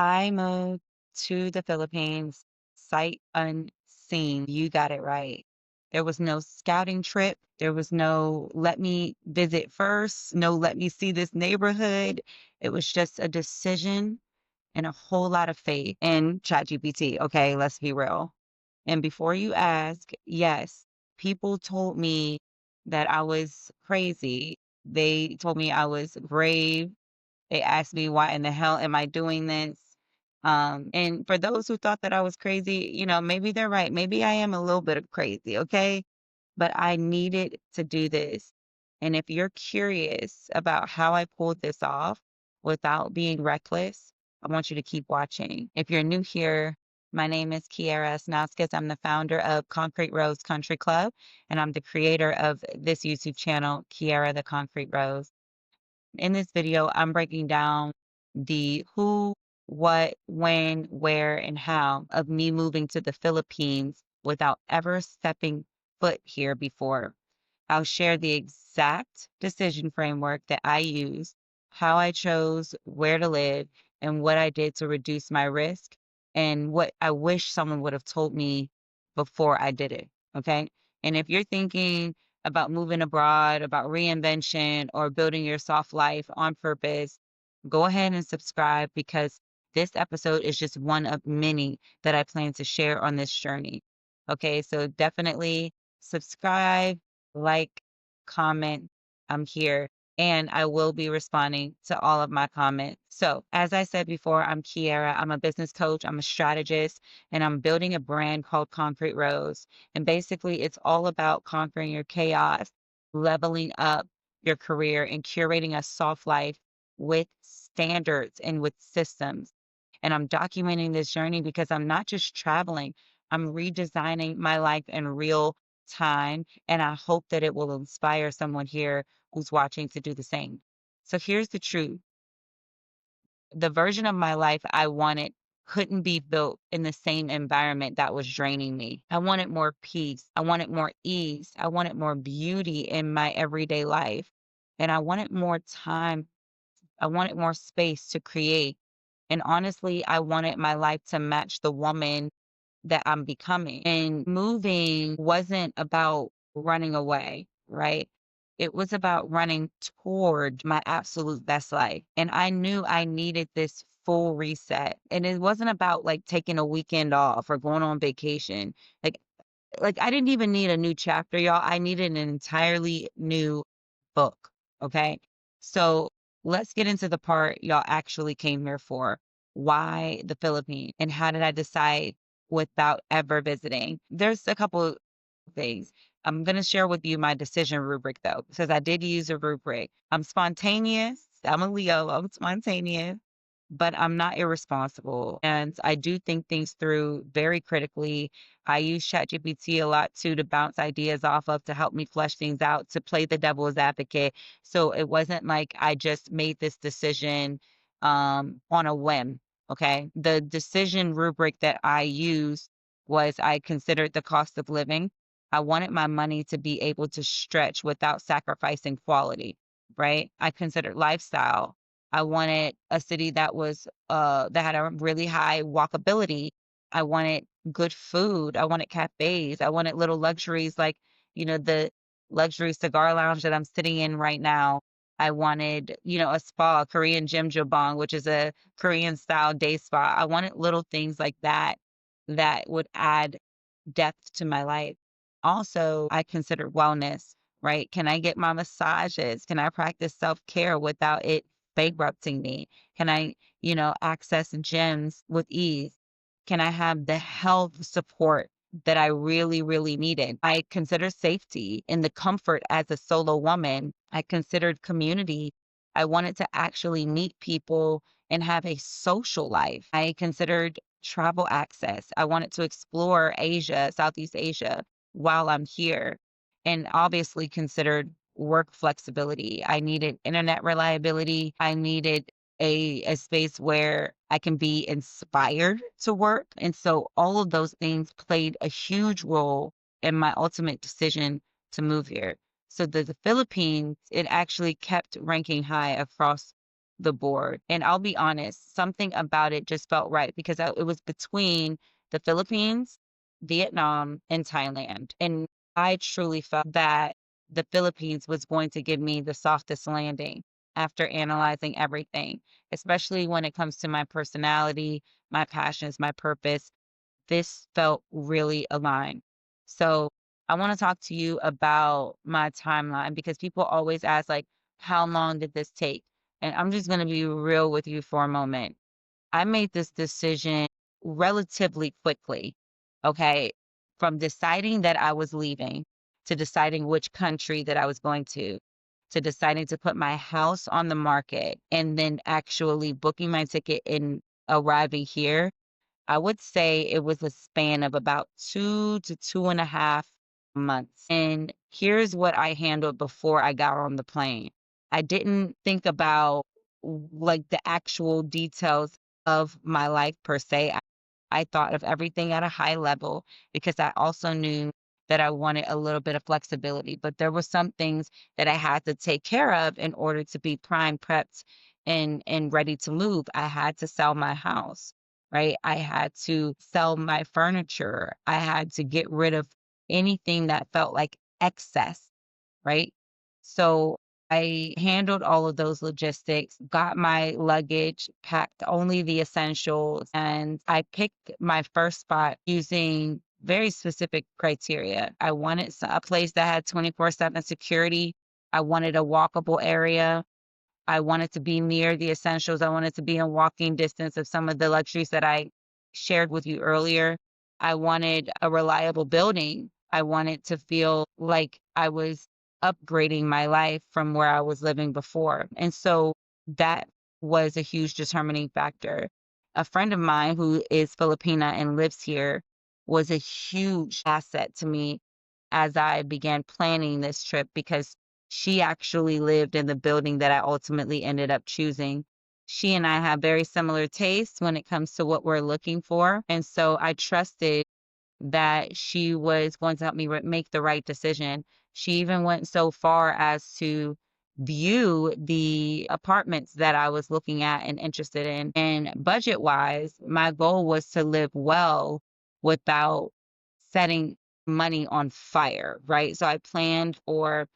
I moved to the Philippines sight unseen. You got it right. There was no scouting trip. There was no let me visit first, no let me see this neighborhood. It was just a decision and a whole lot of faith in ChatGPT. Okay, let's be real. And before you ask, yes, people told me that I was crazy. They told me I was brave. They asked me, why in the hell am I doing this? And for those who thought that I was crazy, maybe they're right. Maybe I am a little bit of crazy, okay? But I needed to do this. And if you're curious about how I pulled this off without being reckless, I want you to keep watching. If you're new here, my name is Kiara Snoskis. I'm the founder of Concrete Rose Country Club, and I'm the creator of this YouTube channel, Kiara the Concrete Rose. In this video, I'm breaking down the who, what, when, where, and how of me moving to the Philippines without ever stepping foot here before. I'll share the exact decision framework that I use, how I chose where to live, and what I did to reduce my risk, and what I wish someone would have told me before I did it. Okay. And if you're thinking about moving abroad, about reinvention, or building your soft life on purpose, go ahead and subscribe because this episode is just one of many that I plan to share on this journey. Okay, so definitely subscribe, like, comment. I'm here and I will be responding to all of my comments. So, as I said before, I'm Kiara. I'm a business coach, I'm a strategist, and I'm building a brand called Concrete Rose. And basically, it's all about conquering your chaos, leveling up your career, and curating a soft life with standards and with systems. And I'm documenting this journey because I'm not just traveling, I'm redesigning my life in real time. And I hope that it will inspire someone here who's watching to do the same. So here's the truth: the version of my life I wanted couldn't be built in the same environment that was draining me. I wanted more peace. I wanted more ease. I wanted more beauty in my everyday life. And I wanted more time. I wanted more space to create. And honestly, I wanted my life to match the woman that I'm becoming. And moving wasn't about running away, right? It was about running toward my absolute best life. And I knew I needed this full reset. And it wasn't about like taking a weekend off or going on vacation. Like like I didn't even need a new chapter, y'all. I needed an entirely new book. Okay. So let's get into the part y'all actually came here for. Why the Philippines? And how did I decide without ever visiting? There's a couple things. I'm going to share with you my decision rubric though, because I did use a rubric. I'm spontaneous. I'm a Leo. I'm spontaneous, but I'm not irresponsible. And I do think things through very critically. I use ChatGPT a lot too to bounce ideas off of to help me flesh things out, to play the devil's advocate. So it wasn't like I just made this decision on a whim. Okay. The decision rubric that I used was I considered the cost of living. I wanted my money to be able to stretch without sacrificing quality, right? I considered lifestyle. I wanted a city that was that had a really high walkability. I wanted good food. I wanted cafes. I wanted little luxuries like, the luxury cigar lounge that I'm sitting in right now. I wanted, a spa, Korean Jjimjilbang, which is a Korean style day spa. I wanted little things like that that would add depth to my life. Also, I consider wellness, right? Can I get my massages? Can I practice self-care without it bankrupting me? Can I, access gyms with ease? Can I have the health support that I really, really needed? I consider safety and the comfort as a solo woman. I considered community. I wanted to actually meet people and have a social life. I considered travel access. I wanted to explore Asia, Southeast Asia while I'm here, and obviously considered work flexibility. I needed internet reliability. I needed a space where I can be inspired to work. And so all of those things played a huge role in my ultimate decision to move here. So the Philippines, it actually kept ranking high across the board. And I'll be honest, something about it just felt right because it was between the Philippines, Vietnam, and Thailand. And I truly felt that the Philippines was going to give me the softest landing after analyzing everything, especially when it comes to my personality, my passions, my purpose. This felt really aligned. So I want to talk to you about my timeline because people always ask, like, how long did this take? And I'm just going to be real with you for a moment. I made this decision relatively quickly. Okay. From deciding that I was leaving to deciding which country that I was going to deciding to put my house on the market and then actually booking my ticket and arriving here, I would say it was a span of about 2 to 2.5 months. And here's what I handled before I got on the plane. I didn't think about like the actual details of my life per se. I thought of everything at a high level because I also knew that I wanted a little bit of flexibility, but there were some things that I had to take care of in order to be prime prepped and ready to move. I had to sell my house, right? I had to sell my furniture. I had to get rid of anything that felt like excess, right? So I handled all of those logistics, got my luggage, packed only the essentials, and I picked my first spot using very specific criteria. I wanted a place that had 24/7 security. I wanted a walkable area. I wanted to be near the essentials. I wanted to be in walking distance of some of the luxuries that I shared with you earlier. I wanted a reliable building. I wanted to feel like I was upgrading my life from where I was living before. And so that was a huge determining factor. A friend of mine who is Filipina and lives here was a huge asset to me as I began planning this trip because she actually lived in the building that I ultimately ended up choosing. She and I have very similar tastes when it comes to what we're looking for. And so I trusted that she was going to help me make the right decision. She even went so far as to view the apartments that I was looking at and interested in. And budget wise, my goal was to live well without setting money on fire, right? So I planned for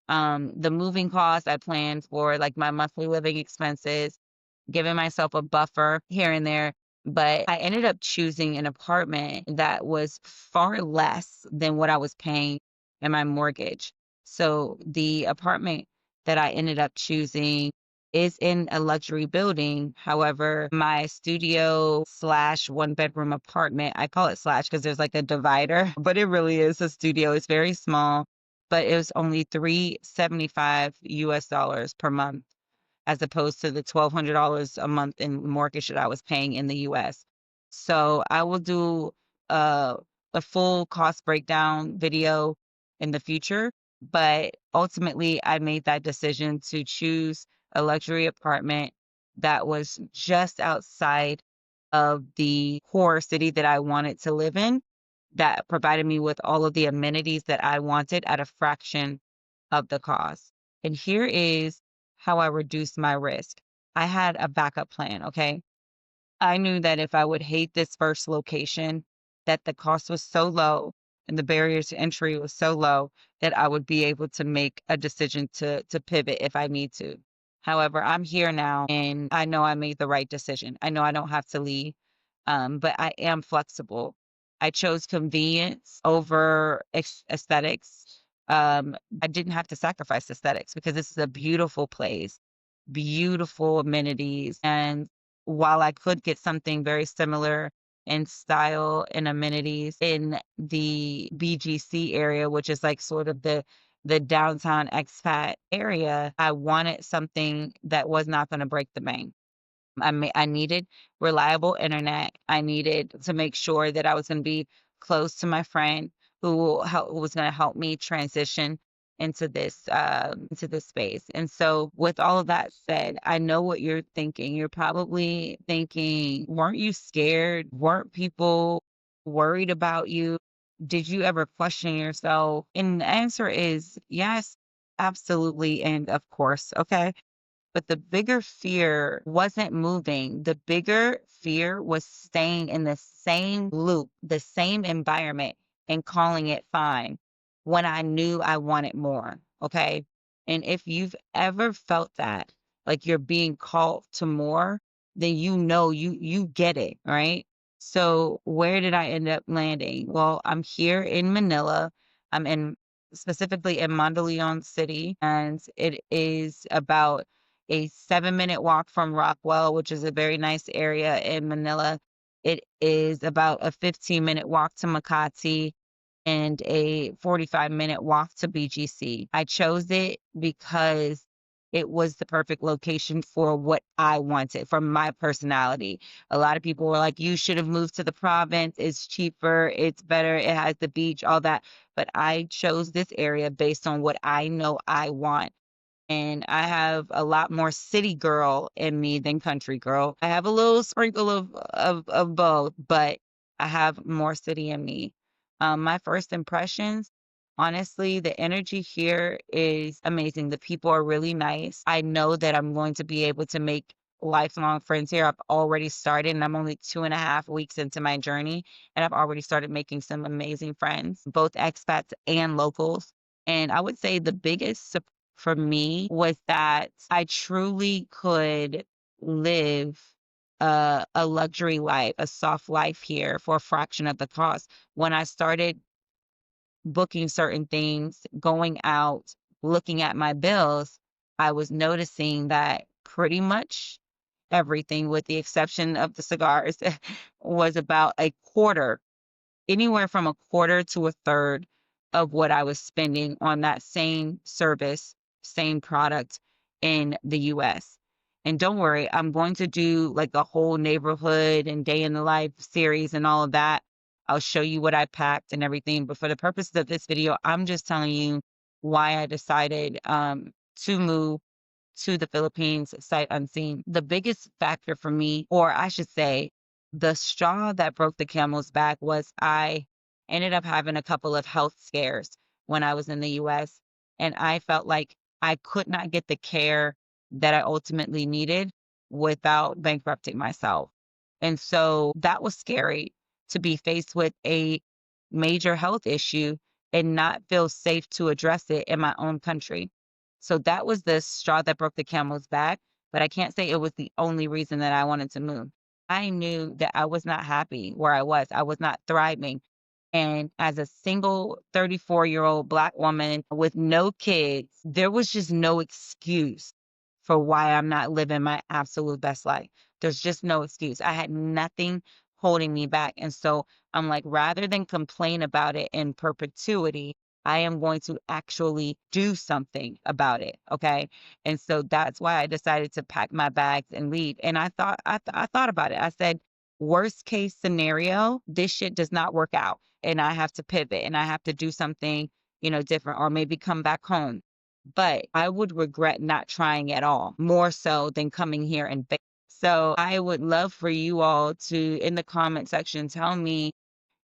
the moving costs, I planned for like my monthly living expenses, giving myself a buffer here and there. But I ended up choosing an apartment that was far less than what I was paying in my mortgage. So the apartment that I ended up choosing is in a luxury building. However, my studio slash one bedroom apartment, I call it slash because there's like a divider, but it really is a studio. It's very small, but it was only 375 US dollars per month as opposed to the $1,200 a month in mortgage that I was paying in the US. So I will do a, a full cost breakdown video in the future, but ultimately I made that decision to choose a luxury apartment that was just outside of the core city that I wanted to live in, that provided me with all of the amenities that I wanted at a fraction of the cost. And here is how I reduced my risk. I had a backup plan, okay? I knew that if I would hate this first location, that the cost was so low and the barriers to entry was so low that I would be able to make a decision to pivot if I need to. However, I'm here now and I know I made the right decision. I know I don't have to leave, but I am flexible. I chose convenience over aesthetics. I didn't have to sacrifice aesthetics because this is a beautiful place, beautiful amenities, and while I could get something very similar in style and amenities in the BGC area, which is like sort of the downtown expat area, I wanted something that was not going to break the bank. I needed reliable internet. I needed to make sure that I was going to be close to my friend who was going to help me transition into this space. And so with all of that said, I know what you're thinking. You're probably thinking, weren't you scared? Weren't people worried about you? Did you ever question yourself? And the answer is yes, absolutely, and of course. Okay. But the bigger fear wasn't moving. The bigger fear was staying in the same loop, the same environment, and calling it fine when I knew I wanted more. Okay. And if you've ever felt that, like you're being called to more, then you get it, right? So where did I end up landing? Well, I'm here in Manila. I'm in specifically in Mandaleon City, and it is about a 7-minute walk from Rockwell, which is a very nice area in Manila. It is about a 15-minute walk to Makati and a 45-minute walk to BGC. I chose it because it was the perfect location for what I wanted, for my personality. A lot of people were like, you should have moved to the province. It's cheaper, it's better, it has the beach, all that. But I chose this area based on what I know I want. And I have a lot more city girl in me than country girl. I have a little sprinkle of both, but I have more city in me. My first impressions, honestly, the energy here is amazing. The people are really nice. I know that I'm going to be able to make lifelong friends here. I've already started, and I'm only 2.5 weeks into my journey, and I've already started making some amazing friends, both expats and locals. And I would say the biggest for me was that I truly could live a luxury life, a soft life here for a fraction of the cost. When I started booking certain things, going out, looking at my bills, I was noticing that pretty much everything, with the exception of the cigars, was about a quarter, anywhere from a quarter to a third of what I was spending on that same service, same product in the US. And don't worry, I'm going to do like a whole neighborhood and day in the life series and all of that. I'll show you what I packed and everything. But for the purposes of this video, I'm just telling you why I decided to move to the Philippines sight unseen. The biggest factor for me, or I should say, the straw that broke the camel's back was I ended up having a couple of health scares when I was in the US. And I felt like I could not get the care that I ultimately needed without bankrupting myself. And so that was scary, to be faced with a major health issue and not feel safe to address it in my own country. So that was the straw that broke the camel's back, but I can't say it was the only reason that I wanted to move. I knew that I was not happy where I was. I was not thriving. And as a single 34-year-old Black woman with no kids, there was just no excuse for why I'm not living my absolute best life. There's just no excuse. I had nothing holding me back. And so I'm like, rather than complain about it in perpetuity, I am going to actually do something about it. Okay. And so that's why I decided to pack my bags and leave. And I thought about it. I said, worst case scenario, this shit does not work out and I have to pivot and I have to do something, different, or maybe come back home. But I would regret not trying at all, more so than coming here and fail. So I would love for you all to, in the comment section, tell me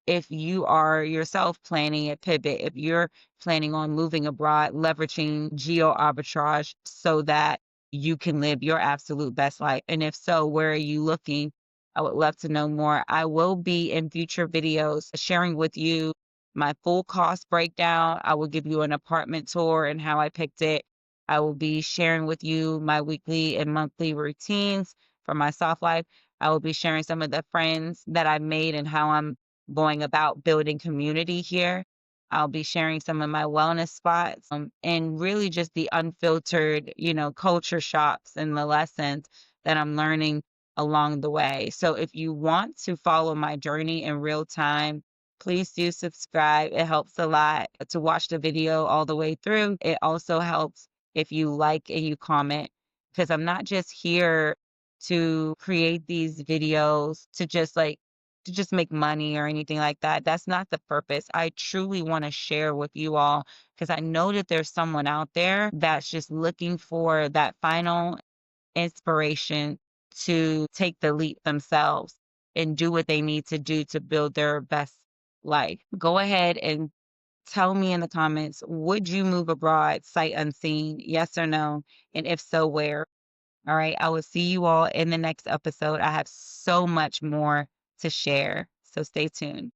if you are yourself planning a pivot, if you're planning on moving abroad, leveraging geo arbitrage so that you can live your absolute best life. And if so, where are you looking? I would love to know more. I will be in future videos sharing with you my full cost breakdown. I will give you an apartment tour and how I picked it. I will be sharing with you my weekly and monthly routines for my soft life. I will be sharing some of the friends that I've made and how I'm going about building community here. I'll be sharing some of my wellness spots, and really just the unfiltered, culture shocks and the lessons that I'm learning along the way. So if you want to follow my journey in real time, please do subscribe. It helps a lot to watch the video all the way through. It also helps if you like and you comment, because I'm not just here to create these videos to just make money or anything like that. That's not the purpose. I truly want to share with you all because I know that there's someone out there that's just looking for that final inspiration to take the leap themselves and do what they need to do to build their best life. Go ahead and tell me in the comments, would you move abroad sight unseen? Yes or no? And if so, where? All right. I will see you all in the next episode. I have so much more to share. So stay tuned.